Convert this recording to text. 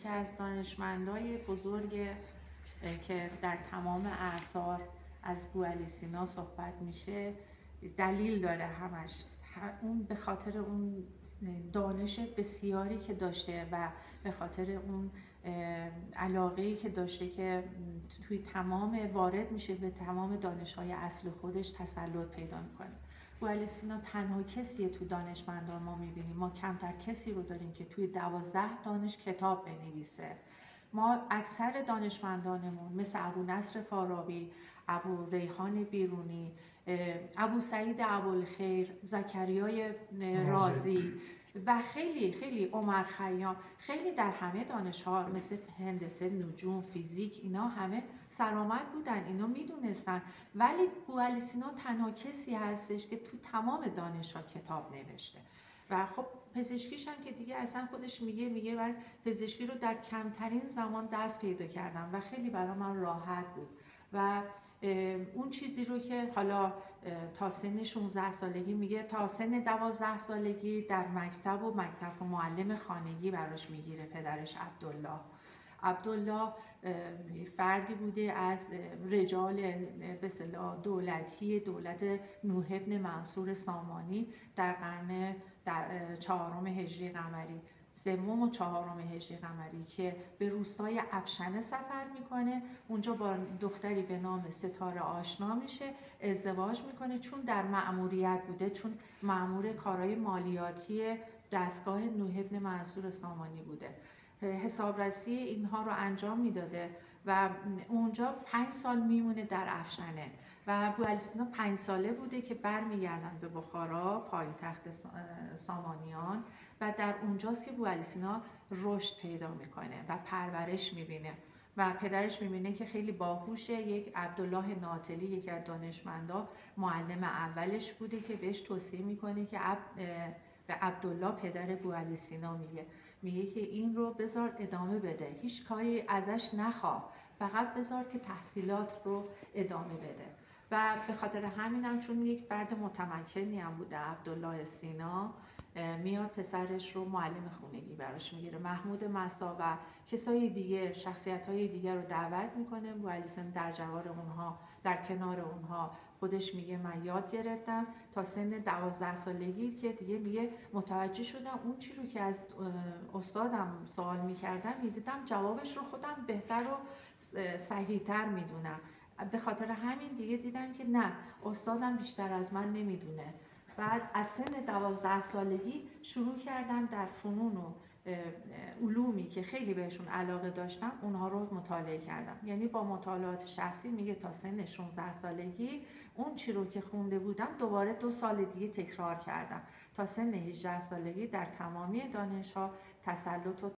یکی از دانشمندای بزرگ که در تمام اعصار از بوعلی‌سینا صحبت میشه دلیل داره همش. اون به خاطر اون دانش بسیاری که داشته و به خاطر اون علاقه‌ای که داشته که توی تمام وارد میشه به تمام دانش‌های اصل خودش تسلط پیدا میکنه. بوعلی‌سینا تنها کسیه تو دانشمندان ما میبینیم، ما کمتر کسی رو داریم که توی 12 دانش کتاب بنویسه. ما اکثر دانشمندانمون مثل ابو نصر فارابی، ابو ریحان بیرونی، ابو سعید ابوالخیر، زکریای رازی و خیلی عمر خیام، خیلی در همه دانش‌ها مثل هندسه، نجوم، فیزیک، اینا همه سرآمد بودن، اینا میدونستن. ولی بوعلی‌سینا تنها کسی هستش که تو تمام دانش‌ها کتاب نوشته. و خب پزشکیش هم که دیگه اصلا خودش میگه من پزشکی رو در کمترین زمان دست پیدا کردم و خیلی برای من راحت بود. و اون چیزی رو که حالا تا سن 16 سالگی میگه تا سن 12 سالگی در مکتب و معلم خانگی براش میگیره پدرش عبدالله فردی بوده از رجال به اصطلاح دولتی دولت نوح ابن منصور سامانی در قرن 4 هجری قمری، 3 و 4 هجری قمری، که به روستای افشنه سفر میکنه. اونجا با دختری به نام ستاره آشنا میشه، ازدواج میکنه. چون در مأموریت بوده، چون مأمور کارهای مالیاتی دستگاه نوح ابن منصور سامانی بوده، حسابرسی اینها رو انجام میداده و اونجا 5 سال میمونه در افشنه. و بوعلی‌سینا 5 ساله بوده که برمیگردن به بخارا، پایتخت سامانیان، و در اونجاست که بوعلی‌سینا رشد پیدا میکنه و پرورش میبینه و پدرش میبینه که خیلی باهوشه. یک عبدالله ناطلی، یکی از دانشمندا، معلم اولش بوده که بهش توصیه میکنه که به عبدالله پدر بوعلی‌سینا میگه که این رو بذار ادامه بده، هیچ کاری ازش نخواه، فقط بذار که تحصیلات رو ادامه بده. و به خاطر همینم چون یک فرد متمکنی هم بوده عبدالله سینا، میاد پسرش رو معلم خونگی براش میگیره. محمود مسا و کسای دیگه، شخصیت‌های دیگه رو دعوت میکنه. بوعلی‌سینا در جوار اونها، در کنار اونها خودش میگه من یاد گرفتم تا سن 12 سالگی که دیگه میگه متوجه شدم اون چی رو که از استادم سوال میکردم میدیدم جوابش رو خودم بهتر و صحیح‌تر میدونم. به خاطر همین دیگه دیدم که نه، استادم بیشتر از من نمیدونه. بعد از سن 12 سالگی شروع کردم در فنون و علومی که خیلی بهشون علاقه داشتم اونها رو مطالعه کردم. یعنی با مطالعات شخصی میگه تا سن 16 سالگی اون چی رو که خونده بودم دوباره 2 سال دیگه تکرار کردم تا سن 18 سالگی در تمامی دانش‌ها تسلط و